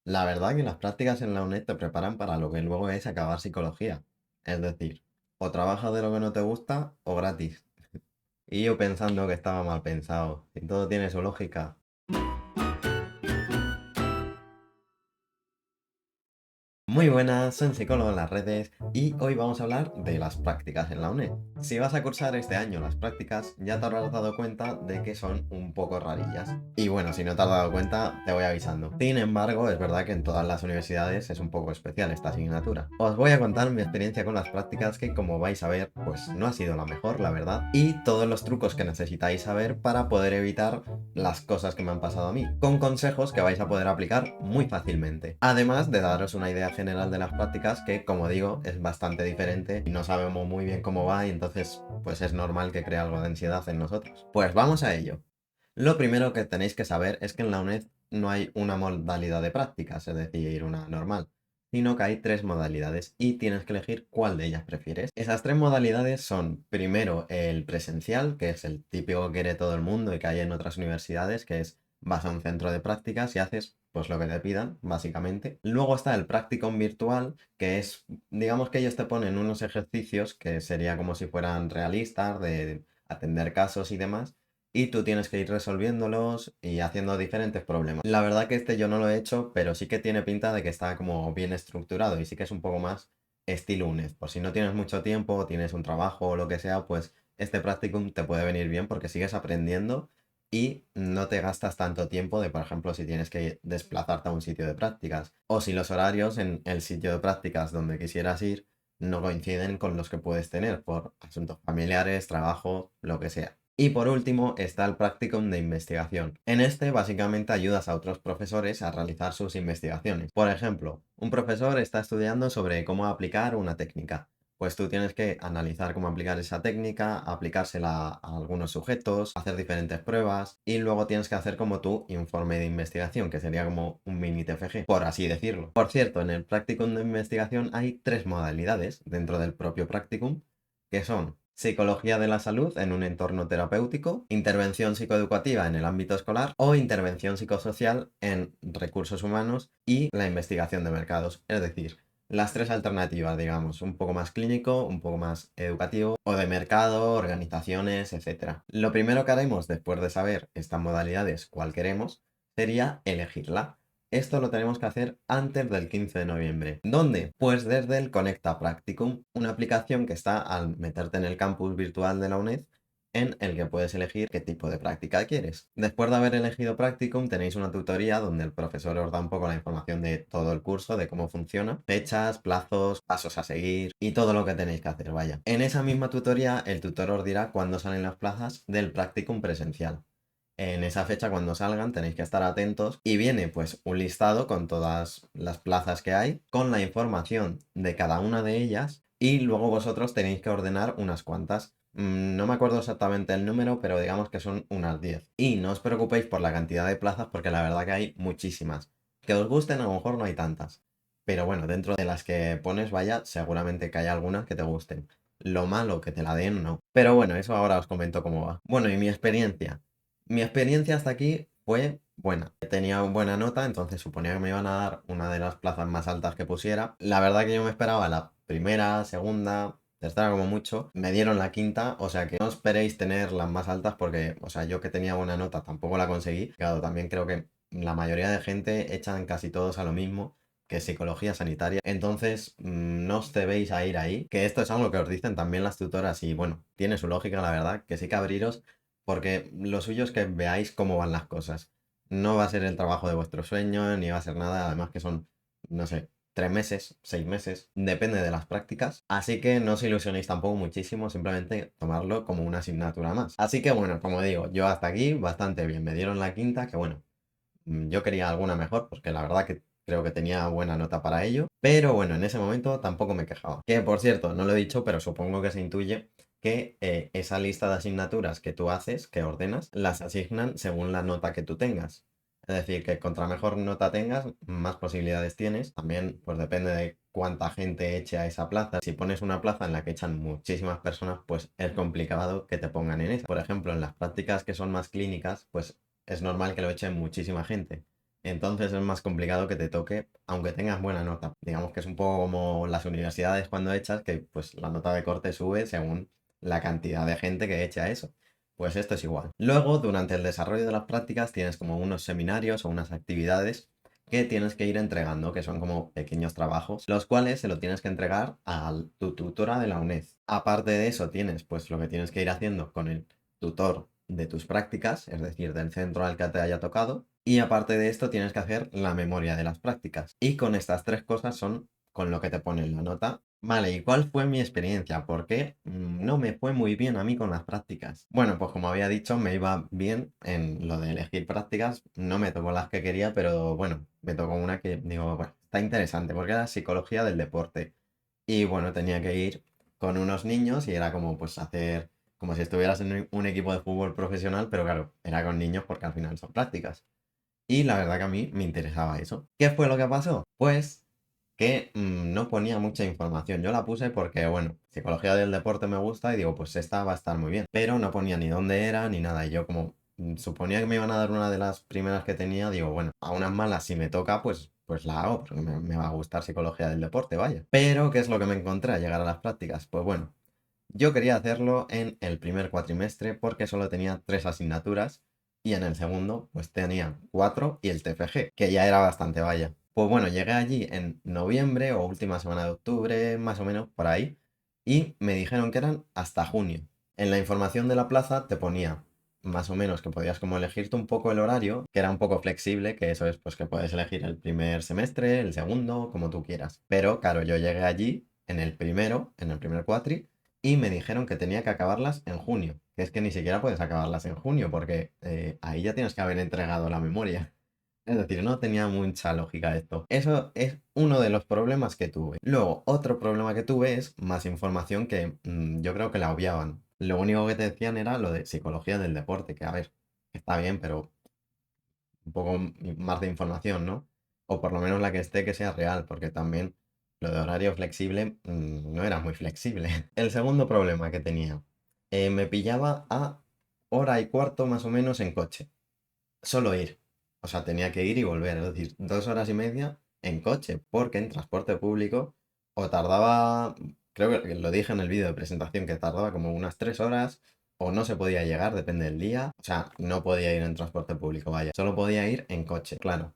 La verdad que las prácticas en la UNED te preparan para lo que luego es acabar psicología. Es decir, o trabajas de lo que no te gusta o gratis. Y yo pensando que estaba mal pensado. Y todo tiene su lógica. Muy buenas, soy un psicólogo en las redes y hoy vamos a hablar de las prácticas en la UNED. Si vas a cursar este año las prácticas, ya te habrás dado cuenta de que son un poco rarillas. Y bueno, si no te has dado cuenta, te voy avisando. Sin embargo, es verdad que en todas las universidades es un poco especial esta asignatura. Os voy a contar mi experiencia con las prácticas que, como vais a ver, pues no ha sido la mejor, la verdad. Y todos los trucos que necesitáis saber para poder evitar las cosas que me han pasado a mí, con consejos que vais a poder aplicar muy fácilmente. Además de daros una idea general de las prácticas que, como digo, es bastante diferente y no sabemos muy bien cómo va y entonces pues es normal que crea algo de ansiedad en nosotros. Pues vamos a ello. Lo primero que tenéis que saber es que en la UNED no hay una modalidad de prácticas, es decir, una normal, sino que hay tres modalidades y tienes que elegir cuál de ellas prefieres. Esas tres modalidades son, primero, el presencial, que es el típico que quiere todo el mundo y que hay en otras universidades, que es vas a un centro de prácticas y haces pues lo que te pidan, básicamente. Luego está el practicum virtual, que es, digamos que ellos te ponen unos ejercicios que sería como si fueran realistas, de atender casos y demás y tú tienes que ir resolviéndolos y haciendo diferentes problemas. La verdad que este yo no lo he hecho, pero sí que tiene pinta de que está como bien estructurado y sí que es un poco más estilo UNED. Por si no tienes mucho tiempo o tienes un trabajo o lo que sea, pues este practicum te puede venir bien porque sigues aprendiendo y no te gastas tanto tiempo de, por ejemplo, si tienes que desplazarte a un sitio de prácticas o si los horarios en el sitio de prácticas donde quisieras ir no coinciden con los que puedes tener por asuntos familiares, trabajo, lo que sea. Y por último está el practicum de investigación. En este básicamente ayudas a otros profesores a realizar sus investigaciones. Por ejemplo, un profesor está estudiando sobre cómo aplicar una técnica. Pues tú tienes que analizar cómo aplicar esa técnica, aplicársela a algunos sujetos, hacer diferentes pruebas y luego tienes que hacer como tu informe de investigación, que sería como un mini TFG, por así decirlo. Por cierto, en el practicum de investigación hay tres modalidades dentro del propio practicum, que son psicología de la salud en un entorno terapéutico, intervención psicoeducativa en el ámbito escolar o intervención psicosocial en recursos humanos y la investigación de mercados. Es decir, las tres alternativas, digamos, un poco más clínico, un poco más educativo o de mercado, organizaciones, etc. Lo primero que haremos después de saber estas modalidades, cuál queremos, sería elegirla. Esto lo tenemos que hacer antes del 15 de noviembre. ¿Dónde? Pues desde el Conecta Practicum, una aplicación que está al meterte en el campus virtual de la UNED, en el que puedes elegir qué tipo de práctica quieres. Después de haber elegido Practicum, tenéis una tutoría donde el profesor os da un poco la información de todo el curso, de cómo funciona, fechas, plazos, pasos a seguir y todo lo que tenéis que hacer, vaya. En esa misma tutoría, el tutor os dirá cuándo salen las plazas del Practicum presencial. En esa fecha, cuando salgan, tenéis que estar atentos y viene pues un listado con todas las plazas que hay, con la información de cada una de ellas y luego vosotros tenéis que ordenar unas cuantas. No me acuerdo exactamente el número, pero digamos que son unas 10. Y no os preocupéis por la cantidad de plazas porque la verdad que hay muchísimas. Que os gusten, a lo mejor no hay tantas. Pero bueno, dentro de las que pones, vaya, seguramente que hay algunas que te gusten. Lo malo que te la den, no. Pero bueno, eso ahora os comento cómo va. Bueno, y mi experiencia. Mi experiencia hasta aquí fue buena. Tenía buena nota, entonces suponía que me iban a dar una de las plazas más altas que pusiera. La verdad que yo me esperaba la primera, segunda, tercera como mucho. Me dieron la quinta, o sea que no esperéis tener las más altas porque, o sea, yo que tenía buena nota tampoco la conseguí. Claro, también creo que la mayoría de gente echan casi todos a lo mismo, que es psicología sanitaria. Entonces, no os debéis a ir ahí, que esto es algo que os dicen también las tutoras y bueno, tiene su lógica, la verdad, que sí que abriros porque lo suyo es que veáis cómo van las cosas. No va a ser el trabajo de vuestro sueño, ni va a ser nada, además que son, no sé, 3 meses, 6 meses, depende de las prácticas. Así que no os ilusionéis tampoco muchísimo, simplemente tomarlo como una asignatura más. Así que bueno, como digo, yo hasta aquí bastante bien. Me dieron la quinta, que bueno, yo quería alguna mejor, porque la verdad que creo que tenía buena nota para ello. Pero bueno, en ese momento tampoco me quejaba. Que por cierto, no lo he dicho, pero supongo que se intuye que esa lista de asignaturas que tú haces, que ordenas, las asignan según la nota que tú tengas. Es decir, que contra mejor nota tengas, más posibilidades tienes. También, pues depende de cuánta gente eche a esa plaza. Si pones una plaza en la que echan muchísimas personas, pues es complicado que te pongan en esa. Por ejemplo, en las prácticas que son más clínicas, pues es normal que lo echen muchísima gente. Entonces es más complicado que te toque, aunque tengas buena nota. Digamos que es un poco como las universidades cuando echas, que pues la nota de corte sube según la cantidad de gente que echa eso. Pues esto es igual. Luego, durante el desarrollo de las prácticas, tienes como unos seminarios o unas actividades que tienes que ir entregando, que son como pequeños trabajos, los cuales se lo tienes que entregar a tu tutora de la UNED. Aparte de eso, tienes pues lo que tienes que ir haciendo con el tutor de tus prácticas, es decir, del centro al que te haya tocado. Y aparte de esto, tienes que hacer la memoria de las prácticas. Y con estas tres cosas son con lo que te ponen la nota. Vale, ¿y cuál fue mi experiencia? ¿Por qué no me fue muy bien a mí con las prácticas? Bueno, pues como había dicho, me iba bien en lo de elegir prácticas. No me tocó las que quería, pero bueno, me tocó una que digo, bueno, está interesante, porque era psicología del deporte. Y bueno, tenía que ir con unos niños y era como pues hacer, como si estuvieras en un equipo de fútbol profesional, pero claro, era con niños porque al final son prácticas. Y la verdad que a mí me interesaba eso. ¿Qué fue lo que pasó? Pues que no ponía mucha información. Yo la puse porque, bueno, psicología del deporte me gusta y digo, pues esta va a estar muy bien. Pero no ponía ni dónde era ni nada. Y yo como suponía que me iban a dar una de las primeras que tenía, digo, bueno, a unas malas si me toca, pues la hago, porque me va a gustar psicología del deporte, vaya. Pero, ¿qué es lo que me encontré al llegar a las prácticas? Pues bueno, yo quería hacerlo en el primer cuatrimestre porque solo tenía 3 asignaturas y en el segundo pues tenía 4 y el TFG, que ya era bastante vaya. Pues bueno, llegué allí en noviembre o última semana de octubre, más o menos por ahí, y me dijeron que eran hasta junio. En la información de la plaza te ponía más o menos que podías como elegirte un poco el horario, que era un poco flexible, que eso es pues que puedes elegir el primer semestre, el segundo, como tú quieras. Pero claro, yo llegué allí en el primer cuatri, y me dijeron que tenía que acabarlas en junio, que es que ni siquiera puedes acabarlas en junio porque ahí ya tienes que haber entregado la memoria. Es decir, no tenía mucha lógica esto. Eso es uno de los problemas que tuve. Luego, otro problema que tuve es más información que yo creo que la obviaban. Lo único que te decían era lo de psicología del deporte, que a ver, está bien, pero un poco más de información, ¿no? O por lo menos la que esté que sea real, porque también lo de horario flexible no era muy flexible. El segundo problema que tenía, me pillaba a hora y cuarto más o menos en coche. Solo ir. O sea, tenía que ir y volver, es decir, 2 horas y media en coche, porque en transporte público o tardaba, creo que lo dije en el vídeo de presentación, que tardaba como unas 3 horas, o no se podía llegar, depende del día. O sea, no podía ir en transporte público, vaya. Solo podía ir en coche, claro.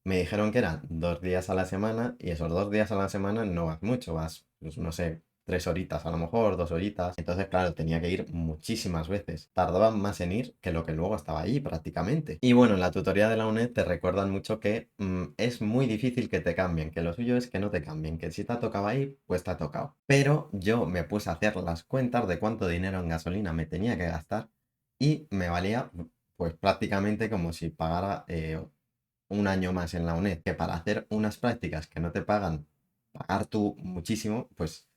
Me dijeron que eran 2 días a la semana y esos 2 días a la semana no vas mucho, vas, pues, no sé, 3 horitas a lo mejor, 2 horitas. Entonces, claro, tenía que ir muchísimas veces. Tardaba más en ir que lo que luego estaba allí prácticamente. Y bueno, en la tutoría de la UNED te recuerdan mucho que es muy difícil que te cambien, que lo suyo es que no te cambien, que si te ha tocado ahí, pues te ha tocado. Pero yo me puse a hacer las cuentas de cuánto dinero en gasolina me tenía que gastar y me valía pues prácticamente como si pagara un año más en la UNED, que para hacer unas prácticas que no te pagan, pagar tú muchísimo, pues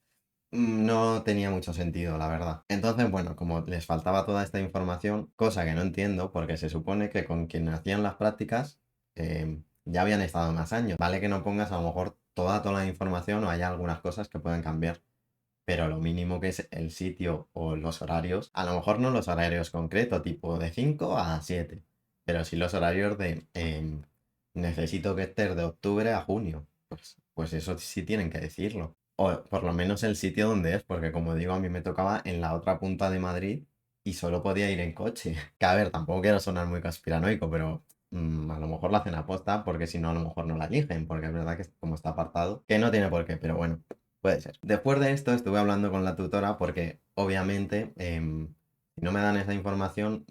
no tenía mucho sentido, la verdad. Entonces, bueno, como les faltaba toda esta información, cosa que no entiendo, porque se supone que con quien hacían las prácticas ya habían estado más años. Vale que no pongas a lo mejor toda la información o hay algunas cosas que pueden cambiar. Pero lo mínimo que es el sitio o los horarios, a lo mejor no los horarios concretos, tipo de 5 a 7, pero sí los horarios de necesito que estés de octubre a junio. Pues eso sí tienen que decirlo. O por lo menos el sitio donde es, porque como digo, a mí me tocaba en la otra punta de Madrid y solo podía ir en coche. Que a ver, tampoco quiero sonar muy conspiranoico, pero a lo mejor lo hacen aposta, porque si no, a lo mejor no la eligen, porque es verdad que como está apartado, que no tiene por qué, pero bueno. Puede ser. Después de esto estuve hablando con la tutora porque obviamente si no me dan esa información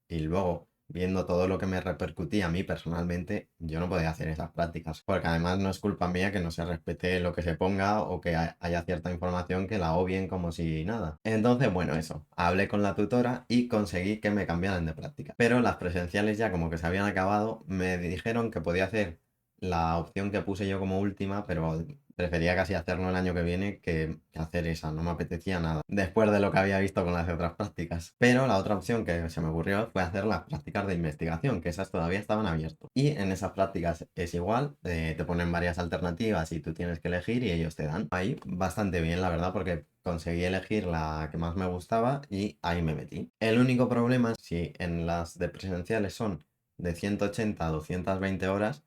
y luego viendo todo lo que me repercutía a mí personalmente, yo no podía hacer esas prácticas. Porque además no es culpa mía que no se respete lo que se ponga o que haya cierta información que la obvien como si nada. Entonces, bueno, eso. Hablé con la tutora y conseguí que me cambiaran de práctica. Pero las presenciales ya como que se habían acabado, me dijeron que podía hacer la opción que puse yo como última, pero prefería casi hacerlo el año que viene que hacer esa, no me apetecía nada, después de lo que había visto con las otras prácticas. Pero la otra opción que se me ocurrió fue hacer las prácticas de investigación, que esas todavía estaban abiertas. Y en esas prácticas es igual, te ponen varias alternativas y tú tienes que elegir y ellos te dan. Ahí bastante bien, la verdad, porque conseguí elegir la que más me gustaba y ahí me metí. El único problema es si en las de presenciales son de 180 a 220 horas,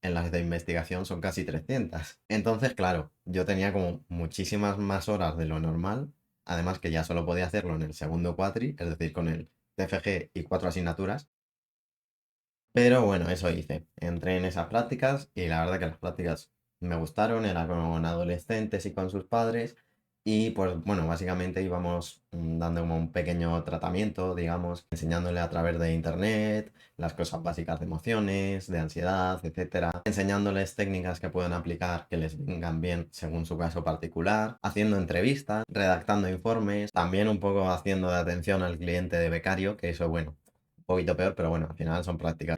en las de investigación son casi 300. Entonces, claro, yo tenía como muchísimas más horas de lo normal, además que ya solo podía hacerlo en el segundo cuatri, es decir, con el TFG y 4 asignaturas. Pero bueno, eso hice. Entré en esas prácticas y la verdad que las prácticas me gustaron, era con adolescentes y con sus padres. Y pues bueno, básicamente íbamos dando como un pequeño tratamiento, digamos, enseñándole a través de internet las cosas básicas de emociones, de ansiedad, etcétera, enseñándoles técnicas que pueden aplicar que les vengan bien según su caso particular, haciendo entrevistas, redactando informes, también un poco haciendo de atención al cliente de becario, que eso bueno, poquito peor, pero bueno, al final son prácticas.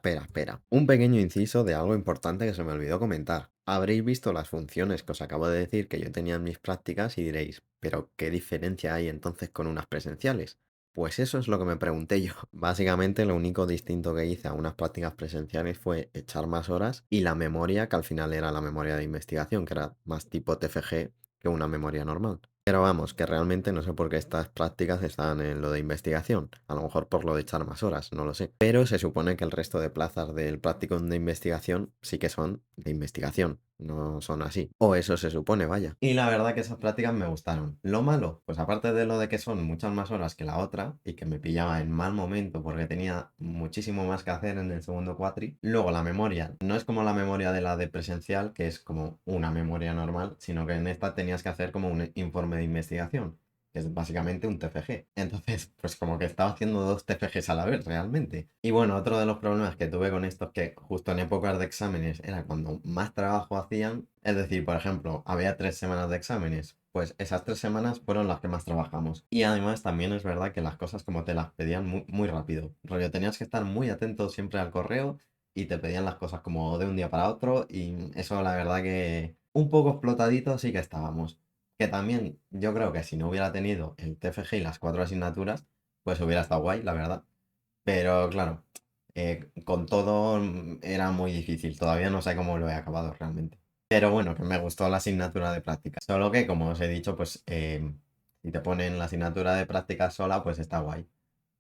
Espera. Un pequeño inciso de algo importante que se me olvidó comentar. Habréis visto las funciones que os acabo de decir que yo tenía en mis prácticas y diréis, pero ¿qué diferencia hay entonces con unas presenciales? Pues eso es lo que me pregunté yo. Básicamente lo único distinto que hice a unas prácticas presenciales fue echar más horas y la memoria, que al final era la memoria de investigación, que era más tipo TFG que una memoria normal. Pero vamos, que realmente no sé por qué estas prácticas están en lo de investigación. A lo mejor por lo de echar más horas, no lo sé. Pero se supone que el resto de plazas del practicum de investigación sí que son de investigación, no son así. O eso se supone, vaya. Y la verdad que esas prácticas me gustaron. Lo malo, pues aparte de lo de que son muchas más horas que la otra y que me pillaba en mal momento porque tenía muchísimo más que hacer en el segundo cuatri, luego la memoria no es como la memoria de la de presencial, que es como una memoria normal, sino que en esta tenías que hacer como un informe de investigación, que es básicamente un TFG. Entonces, pues como que estaba haciendo dos TFGs a la vez realmente. Y bueno, otro de los problemas que tuve con esto es que justo en épocas de exámenes era cuando más trabajo hacían. Es decir, por ejemplo, había 3 semanas de exámenes. Pues esas 3 semanas fueron las que más trabajamos. Y además también es verdad que las cosas como te las pedían muy, muy rápido. Rollo, tenías que estar muy atento siempre al correo y te pedían las cosas como de un día para otro y eso la verdad que un poco explotadito sí que estábamos. Que también yo creo que si no hubiera tenido el TFG y las 4 asignaturas, pues hubiera estado guay, la verdad. Pero claro, con todo era muy difícil. Todavía no sé cómo lo he acabado realmente. Pero bueno, que me gustó la asignatura de práctica. Solo que, como os he dicho, pues si te ponen la asignatura de prácticas sola, pues está guay.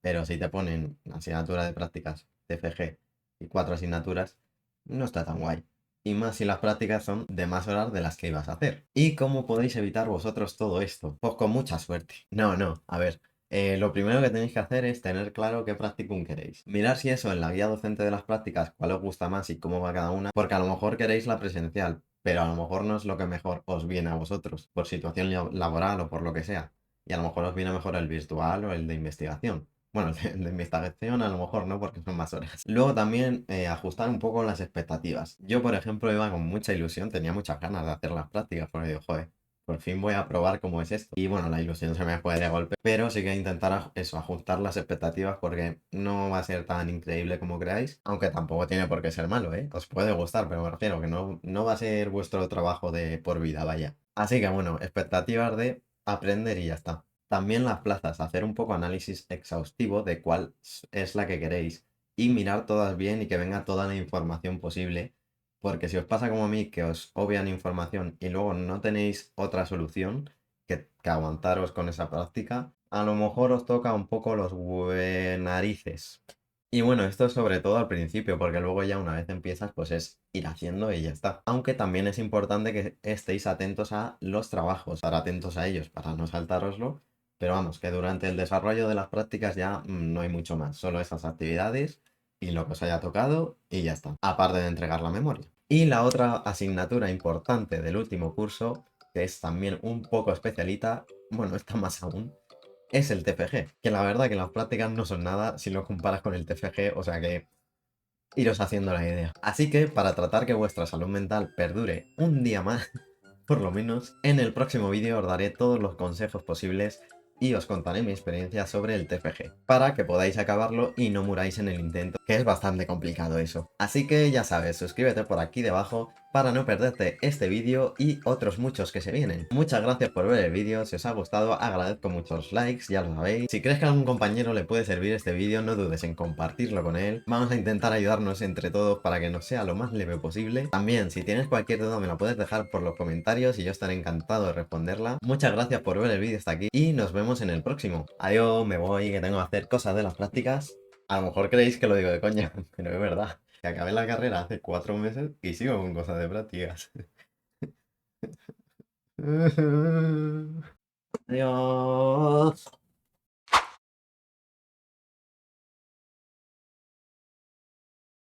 Pero si te ponen la asignatura de prácticas TFG y 4 asignaturas, no está tan guay. Y más si las prácticas son de más horas de las que ibas a hacer. ¿Y cómo podéis evitar vosotros todo esto? Pues con mucha suerte. No, a ver. Lo primero que tenéis que hacer es tener claro qué practicum queréis. Mirar si eso en la guía docente de las prácticas, cuál os gusta más y cómo va cada una, porque a lo mejor queréis la presencial, pero a lo mejor no es lo que mejor os viene a vosotros, por situación laboral o por lo que sea. Y a lo mejor os viene mejor el virtual o el de investigación. Bueno, el de investigación a lo mejor no, porque son más horas. Luego también ajustar un poco las expectativas. Yo, por ejemplo, iba con mucha ilusión, tenía muchas ganas de hacer las prácticas, porque digo, joder, por fin voy a probar cómo es esto. Y bueno, la ilusión se me fue de golpe, pero sí que intentar eso, ajustar las expectativas porque no va a ser tan increíble como creáis, aunque tampoco tiene por qué ser malo, ¿eh? Os puede gustar, pero me refiero que no va a ser vuestro trabajo de por vida, vaya. Así que bueno, expectativas de aprender y ya está. También las plazas, hacer un poco análisis exhaustivo de cuál es la que queréis y mirar todas bien y que venga toda la información posible, porque si os pasa como a mí, que os obvian información y luego no tenéis otra solución que aguantaros con esa práctica, a lo mejor os toca un poco los narices. Y bueno, esto es sobre todo al principio, porque luego ya una vez empiezas, pues es ir haciendo y ya está. Aunque también es importante que estéis atentos a los trabajos, estar atentos a ellos para no saltároslo. Pero vamos, que durante el desarrollo de las prácticas ya no hay mucho más, solo esas actividades y lo que os haya tocado y ya está, aparte de entregar la memoria. Y la otra asignatura importante del último curso, que es también un poco especialita, bueno, esta más aún, es el TFG, que la verdad que las prácticas no son nada si lo comparas con el TFG, o sea que iros haciendo la idea. Así que para tratar que vuestra salud mental perdure un día más, por lo menos, en el próximo vídeo os daré todos los consejos posibles y os contaré mi experiencia sobre el TFG, para que podáis acabarlo y no muráis en el intento, que es bastante complicado eso. Así que ya sabes, suscríbete por aquí debajo para no perderte este vídeo y otros muchos que se vienen. Muchas gracias por ver el vídeo, si os ha gustado agradezco muchos likes, ya lo sabéis. Si crees que a algún compañero le puede servir este vídeo, no dudes en compartirlo con él. Vamos a intentar ayudarnos entre todos para que nos sea lo más leve posible. También, si tienes cualquier duda me la puedes dejar por los comentarios y yo estaré encantado de responderla. Muchas gracias por ver el vídeo hasta aquí y nos vemos en el próximo. Adiós, me voy que tengo que hacer cosas de las prácticas. A lo mejor creéis que lo digo de coña, pero es verdad. Que acabé la carrera hace 4 meses y sigo con cosas de prácticas. Adiós.